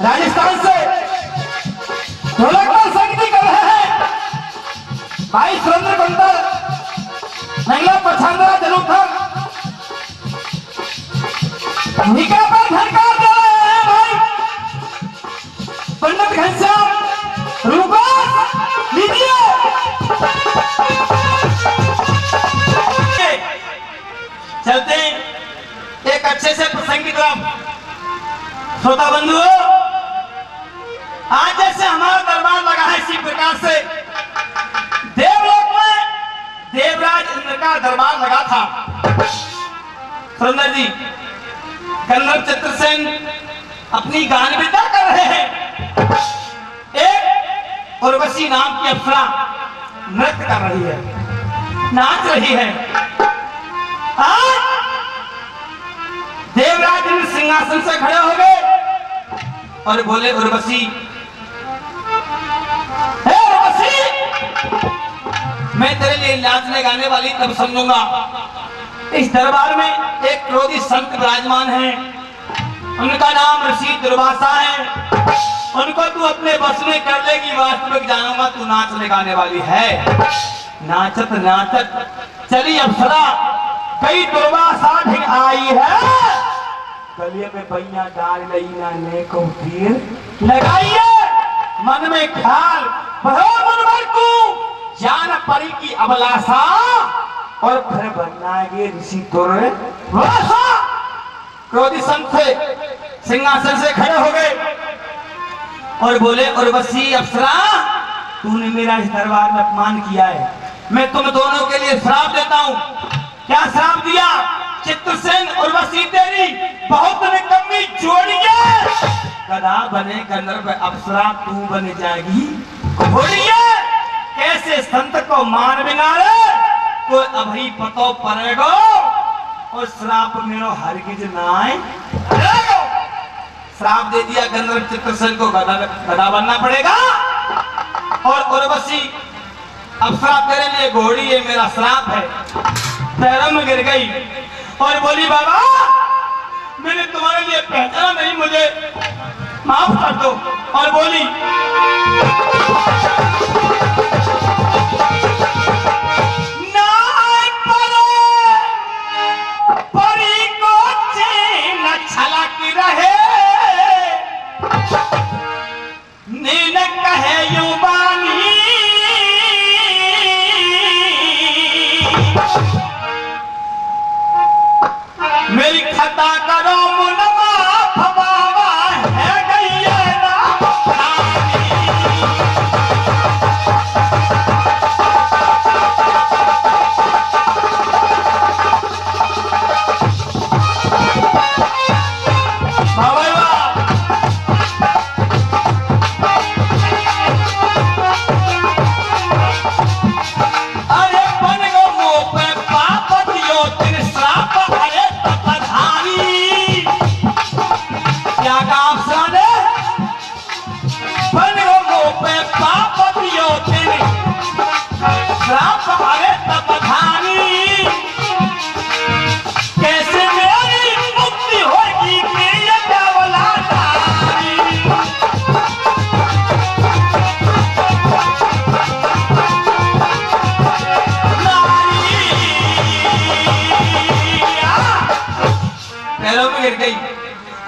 राजस्थान से ढोलक पर संगीत कर रहे हैं भाई सुरेंद्र बंदर महिला पछाड़ा जलूथर निका पर धनकार दे रहे हैं भाई पंडित घनश्याम रूपा लीजिए। चलते एक अच्छे से प्रसंग की तरफ। श्रोता बंधुओं, आज जैसे हमारा दरबार लगा है इसी प्रकार से देवलोक में देवराज इंद्र का दरबार लगा था। सुंदर जी गंधर्व चित्रसेन अपनी गान विदा कर रहे हैं। एक उर्वशी नाम की अप्सरा नृत्य कर रही है, नाच रही है। आज देवराज इंद्र सिंहासन से खड़े हो गए और बोले उर्वशी, हे उर्वशी, मैं तेरे लिए नाचने गाने वाली तब समझूंगा। इस दरबार में एक क्रोधी संत विराजमान है, उनका नाम ऋषि दुर्वासा है। उनको तू अपने बस में कर लेगी, वास्तविक जानूंगा तू नाचने गाने वाली है। नाचत नाचत चली अप्सरा कई दुर्वासा ढिंग आई है। गलिये में पैया डाल लई ना ने को तीर लगाइए, मन में ख्याल भरो मनवर को जान परी की अभिलाषा, और फिर बनाएंगे ऋषि दुर्वासा। क्रोधी संत सिंहासन से खड़े हो गए और बोले उर्वशी अप्सरा, तूने मेरा इस दरबार में अपमान किया है, मैं तुम दोनों के लिए श्राप देता हूँ। क्या श्राप दिया? चित्रसेन उर्वशी तेरी बहुत निकम्मी जोड़ी है, गधा बने गंधर्व अप्सरा तू बन जाएगी घोड़िया। कैसे संत को मान बिना रे कोई अभी पतो पड़ेगो, और श्राप मेरो हरगिज नाय। श्राप दे दिया गंधर्व चित्रसेन को, गधा बनना पड़ेगा। और उर्वशी अप्सरा तेरे लिए घोड़ी है, मेरा श्राप है। पैरों में गिर गई और बोली बाबा मैंने तुम्हारे लिए पहचाना नहीं, मुझे माफ कर दो। और बोली नाय परी को चैन छलक रहे, नीन कहे यूं बानी, मेरी खता करो मुनमा फबावा है गैया राम अरे बन गो मुंह पे पाप दियो तेरे श्राप, अरे तपधारी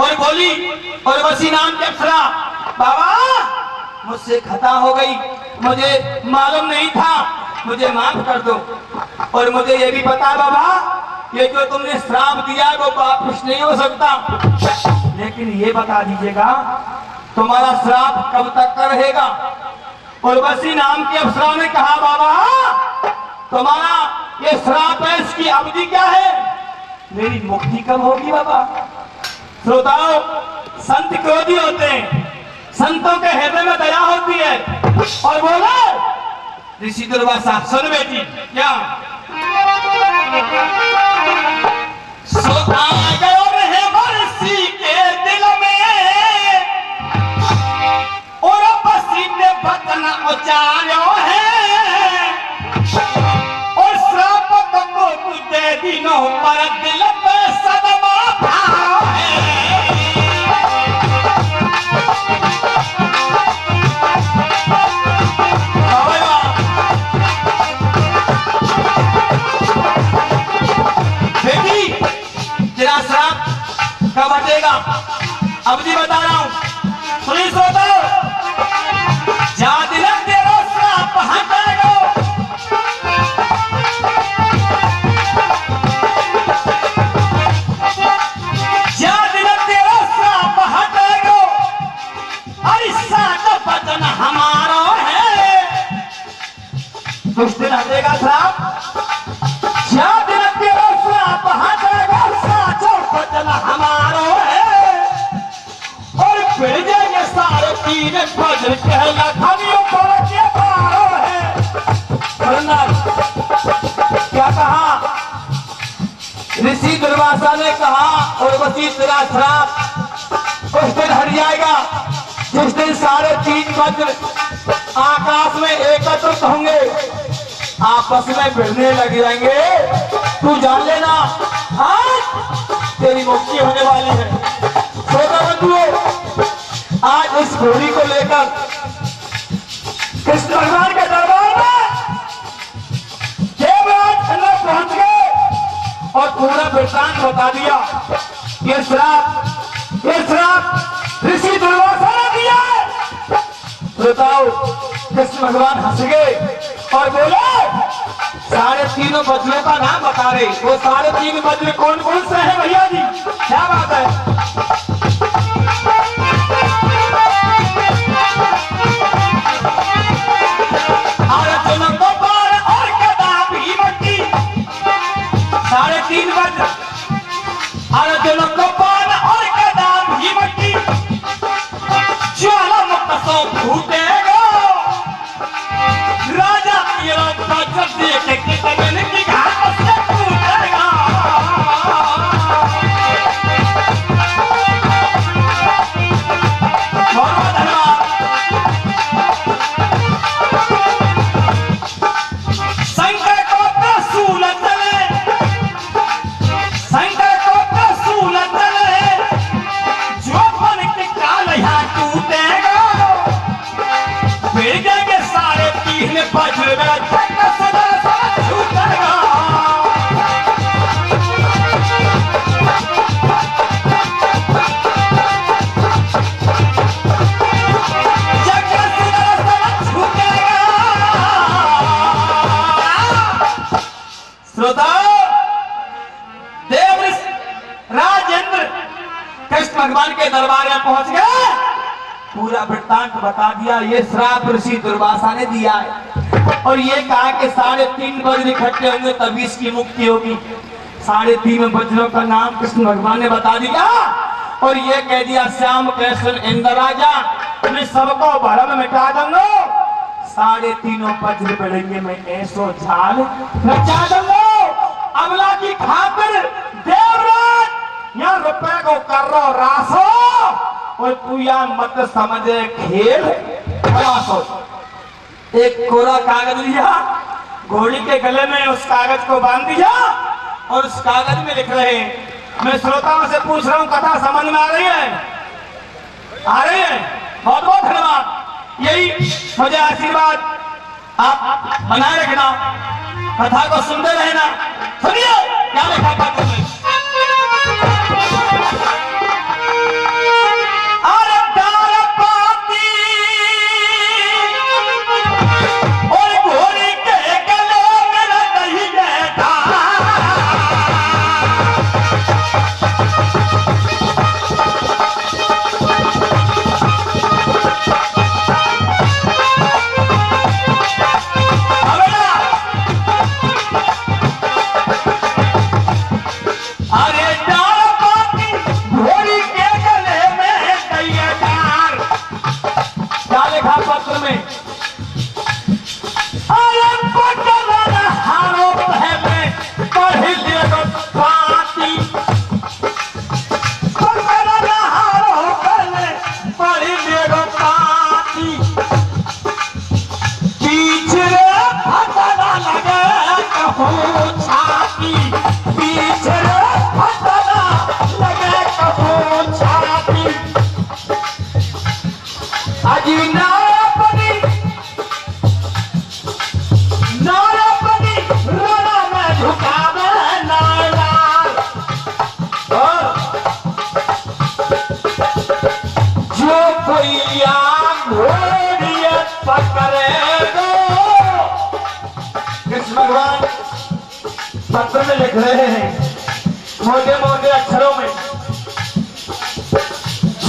और बोली, और वसी नाम की अप्सरा, बाबा मुझसे खता हो गई, मुझे मालूम नहीं था, मुझे माफ कर दो। और मुझे ये भी पता बाबा, ये जो तुमने श्राप दिया वो वापस नहीं हो सकता, लेकिन ये बता दीजिएगा तुम्हारा श्राप कब तक का रहेगा। और वसी नाम की अप्सरा ने कहा, बाबा तुम्हारा ये श्राप है, इसकी अवधि क्या है, मेरी मुक्ति कब होगी बाबा। श्रोताओ, संत क्रोधी होते हैं, संतों के हृदय में दया होती है। और बोले ऋषि दुर्वासा, सुन बेटी, क्या सोता गयो रहे ऋषि के दिल में, और बसी ने वचन उचार्यो है, और श्राप को तुझे दिनों पर दिल पे सदमा भाव है। तेरा श्राप कब हटेगा, अवधि बता रहा हूं, सुनिए श्रोताओ। जा दिलक तेरा श्राप हटेगा, जा दिलक तेरा श्राप हटेगा, अरे साथ वचन हमारा है, कुछ दिन हटेगा श्राप, जा दिलक तेरा श्राप हटेगा, वचन हमारो है, और फिर जाएंगे सारे तीन वज्र के लखनियों पर के पारो है। क्या कहा ऋषि दुर्वासा ने कहा, और वसी तेरा श्राप उस दिन हट जाएगा जिस दिन सारे तीन वज्र आकाश में एकत्रित होंगे, आपस में भिड़ने लग जाएंगे। तू जान लेना आज तेरी मुक्ति होने वाली है। श्रोता बंधुओं, आज इस घोड़ी को लेकर कृष्ण भगवान के दरबार में देवराज अंदर पहुंच गए और पूरा वृत्तांत बता दिया। ये श्राप ऋषि दुर्वासा ने दिया है। श्रोताओ, कृष्ण भगवान हंस गए और बोले, साढ़े तीनों वज्रों का नाम बता रहे। वो साढ़े तीन वज्र कौन कौन से हैं भैया जी, क्या बात है। अर्जुन को बाण और गदा भीमकी, साढ़े तीन वज्र, अर्जुन को बाण और गदा भीमकी, ज्वालामुख सो फूटेगा, राजा तेरा वज्र देख के तगन की घाट से टूटेगा। बहुत धन्यवाद। शंकर को त्रिशूल चले, शंकर को त्रिशूल चले, जो मन के काल यहाँ टूटेगा, फिर जाएंगे सारे तीन वज्र में छूटेगा। श्रोताओ, देव राजेंद्र कृष्ण भगवान के दरबार में पहुंच गए, पूरा वृत्तांत बता दिया। ये श्राप ऋषि दुर्वासा ने दिया है, और ये कहा कि साढ़े तीन वज्र इकट्ठे होंगे तभी इसकी मुक्ति होगी। साढ़े तीन वज्रों का नाम कृष्ण भगवान ने बता दिया, और ये कह दिया, श्याम कृष्ण इंद्र राजा, मैं सबको भरम मिटा दूंगा, साढ़े तीनों वज्र पड़ेंगे, मैं ऐसो झाल नचा दूंगा। अमला की खातिर देवराज यहाँ रुपए को कर रो रासो, और तू यहाँ मत समझे खेल रासो। एक कोरा कागज लिया, घोड़ी के गले में उस कागज को बांध दिया, और उस कागज में लिख रहे हैं। मैं श्रोताओं से पूछ रहा हूँ, कथा समझ में आ रही है? आ रही है? बहुत बहुत धन्यवाद। यही मुझे आशीर्वाद आप बनाए रखना, कथा को सुनते रहना। सुनिए क्या लिखा कागज में।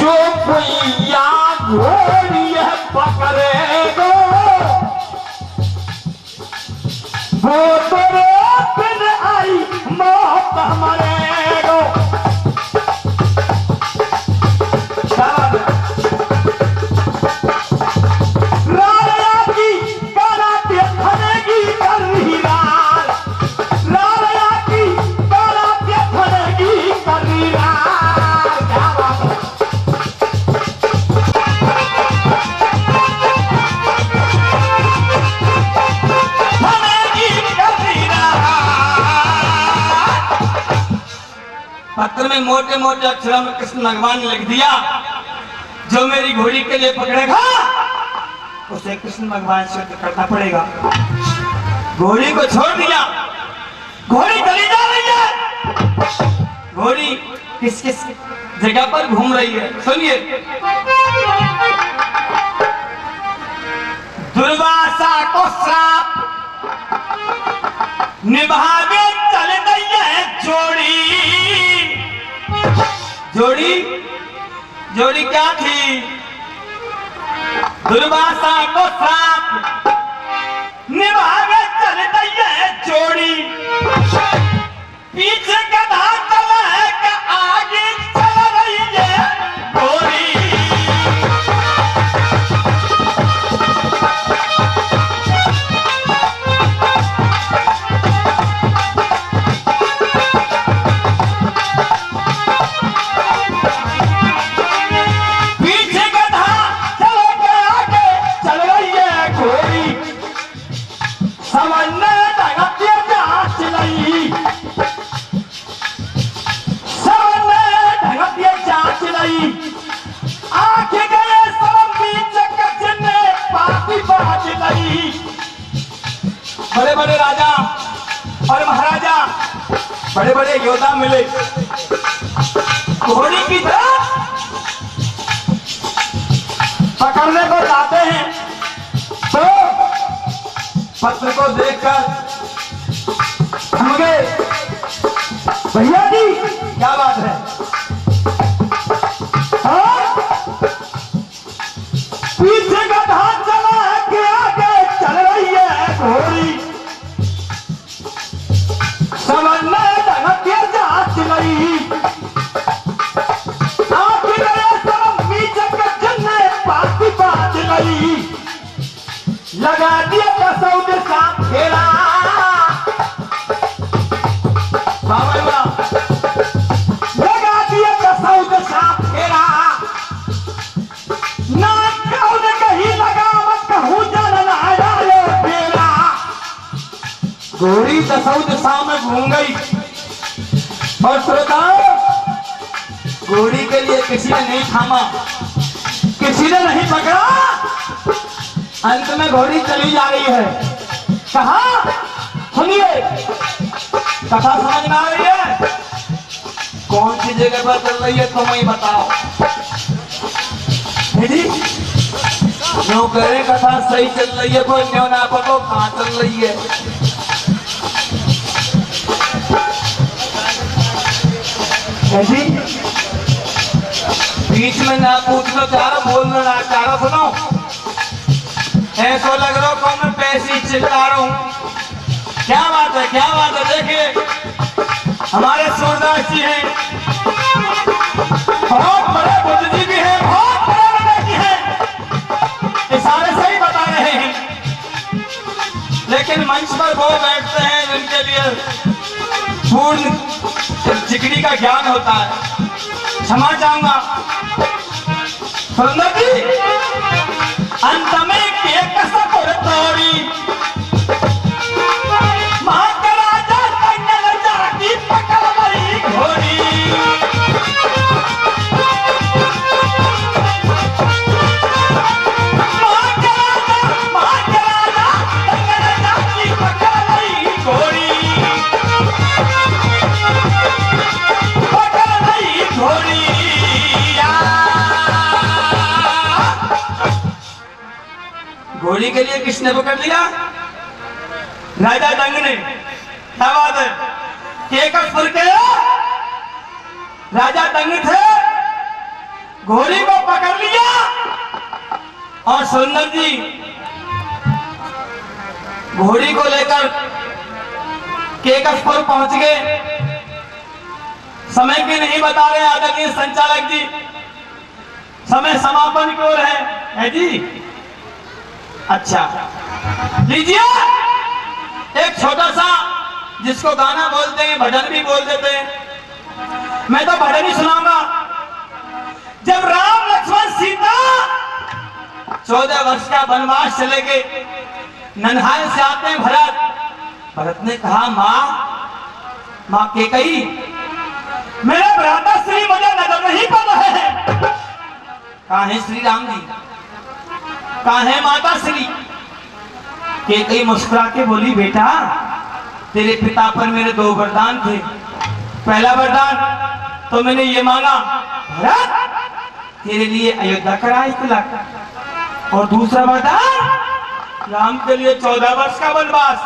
जो पैया घोड़ी पकड़ेगो वो तेरे बिन आई मौत मरेगो। राया की कराते फनेगी कर रही रार, राया की कराते फनेगी कर रही रार। क्या बात है। पत्र में मोटे मोटे अक्षरों में कृष्ण भगवान ने लिख दिया, जो मेरी घोड़ी के लिए पकड़ेगा उसे कृष्ण भगवान से युद्ध करना पड़ेगा। घोड़ी को छोड़ दिया, घोड़ी चली जा रही है। घोड़ी किस किस जगह पर घूम रही है सुनिए। दुर्वासा को श्राप निभावे चल गई है जोड़ी। जोड़ी जोड़ी क्या थी? दुर्वासा को श्राप निभावे चल गई है जोड़ी। पीछे गधा चला है कि आगे चल रही है घोड़ी। बड़े बड़े राजा और महाराजा, बड़े बड़े योद्धा मिले, घोड़ी की तरफ पकड़ने को जाते हैं तो पत्र को देखकर हम गए, भैया जी क्या बात है। पीछे का धान चला है कि आगे चल रही है घोड़ी। समझने ढंग के जांच नहीं, आखिर सब नीचे के जन्ने पाती बात नहीं। लगा दिया कसौद साथ घेरा, लगा दिया कसौद साथ घेरा। ना कौन कहीं लगा मत कहूँ जन लाया ये बेरा। घोड़ी कसौद सामने घूम गई और श्रोताओ घोड़ी के लिए किसी ने नहीं थामा, किसी ने नहीं पकड़ा। अंत में घोड़ी चली जा रही है। कहाँ सुनिए, कथा समझ में आ रही है? कौन सी जगह पर चल रही है तुम ही बताओ जी। न्यू करे कथा सही चल रही है, कोई न्यू ना पतो कहाँ चल रही है। जी बीच में ना पूछ लो चारो, बोल लो ना चारो, सुनो ऐसा लग रहा हो मैं पैसे चिल्ला रहा हूँ। क्या बात है, क्या बात है। देखिए हमारे सूरदास जी हैं, बहुत बड़े बुद्ध जी भी हैं, बहुत बड़े बड़े जी हैं, इशारे से ही बता रहे हैं। लेकिन मंच पर वो बैठते हैं जिनके लिए पूर्ण जिगरी का ज्ञान होता है। क्षमा चाहूंगा सुंदर जी, अंत में के कसपुर तोड़ी महाराजा तंगल जाती पकड़ गई घोड़ी। महाराजा तंगल जाती पकड़ गई घोड़ी, पकड़ गई घोड़ी। घोड़ी के लिए किसने पकड़ लिया? राजा दंग ने। क्या बात है, के कसपुर के राजा दंग थे, घोड़ी को पकड़ लिया और सुंदर जी घोड़ी को लेकर केकसपुर पहुंच गए। समय की नहीं बता रहे आदरणीय संचालक जी, समय समापन की ओर है जी। अच्छा लीजिए एक छोटा सा, जिसको गाना बोलते हैं भजन भी बोल देते हैं, मैं तो भजन ही सुनाऊंगा। जब राम लक्ष्मण सीता 14 वर्ष का वनवास चले गए, नन्हाल से आते हैं भरत ने कहा माँ कैकेयी, मेरा भ्राता श्री मुझे नजर नहीं पड़ रहे हैं। कहाँ है श्री राम जी, कहाँ है माता श्री? कैकेयी मुस्कुरा के बोली बेटा तेरे पिता पर मेरे 2 वरदान थे। पहला वरदान तो मैंने ये मांगा भरत तेरे लिए अयोध्या का राज तिलक, और दूसरा वरदान राम के लिए 14 वर्ष का वनवास।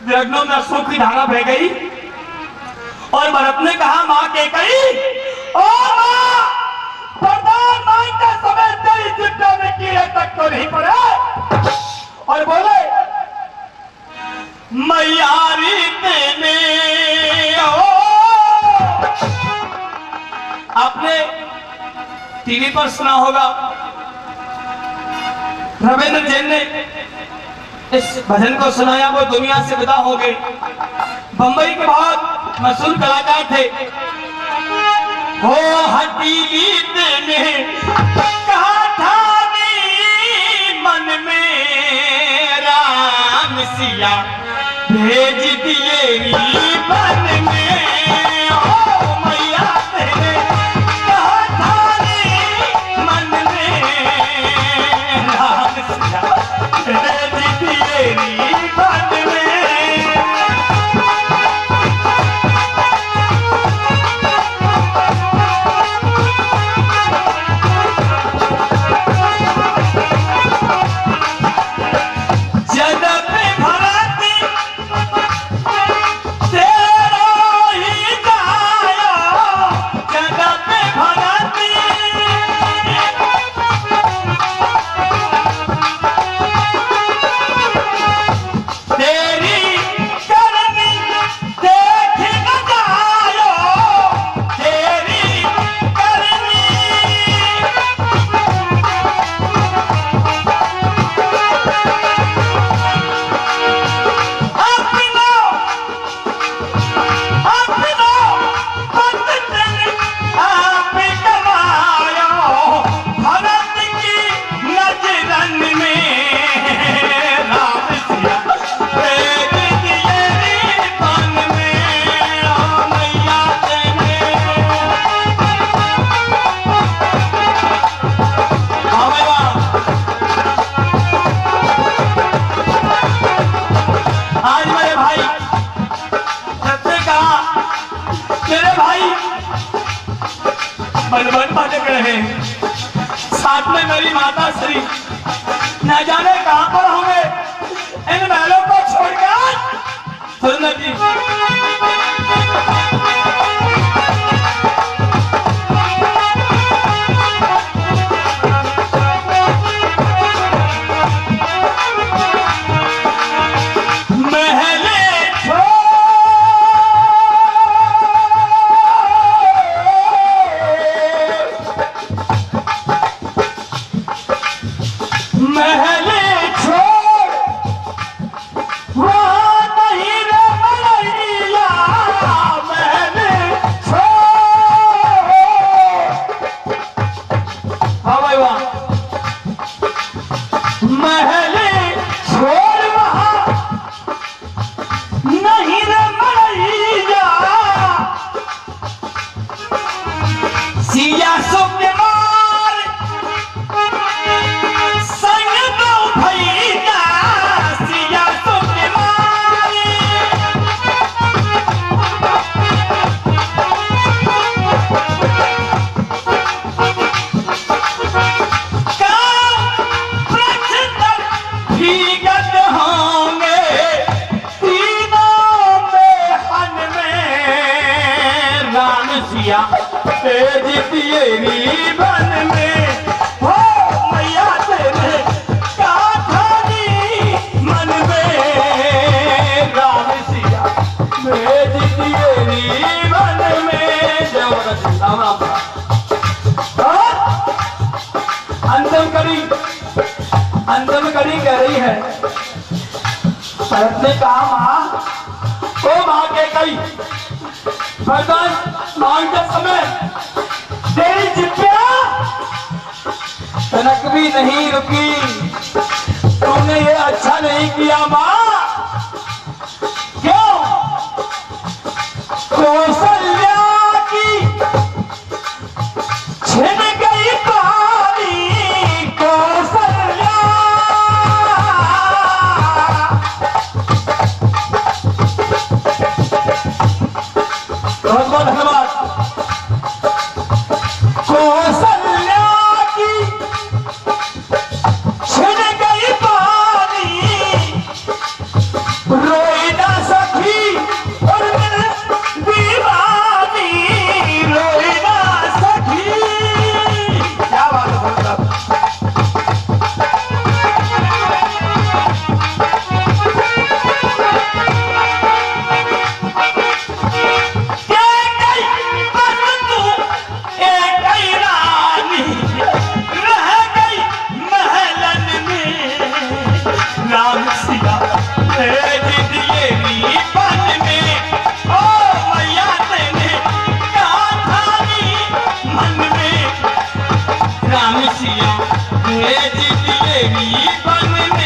विरग्नों में अश्रु की धारा बह गई और भरत ने कहा माँ कैकेयी, ओ माँ वरदान मांगते समय तेरी चिंता में कीड़े तक तो नहीं पड़े? और बोले मैयारी तेने आपने टीवी पर सुना होगा, रविंद्र जैन ने इस भजन को सुनाया, वो दुनिया से विदा हो गए। बंबई के बहुत मशहूर कलाकार थे। हो हथीली तेने कहा था मन में राम सिया भेज दिए मन में। ओ मैया तेने कहा था मन में राम सिया भेज दिए मन में। साथ में मेरी माता श्री न जाने कहां पर होंगे इन महलों को छोड़कर। सुंदर जी तेज भेज दिए बन में हो मैया तेरे काठानी मन में राम सिया भेज दिए बन में। जय राम राम। अंतिम कड़ी कह रही है, भरत ने कहा मां, ओ मां के कई वरदान मांगते समय तेरी जिज्ञा तनक भी नहीं रुकी। तुमने ये अच्छा नहीं किया मां। क्यों? कौशल्या की छिन गई पानी, कौशल्या बहुत बहुत धन्यवाद। कौशल्या की छिन गई पानी, रोई ना सखी और मैं दीवानी, रोई ना सखी। क्या बात है साहब। राम सिया भेज दिए बन में।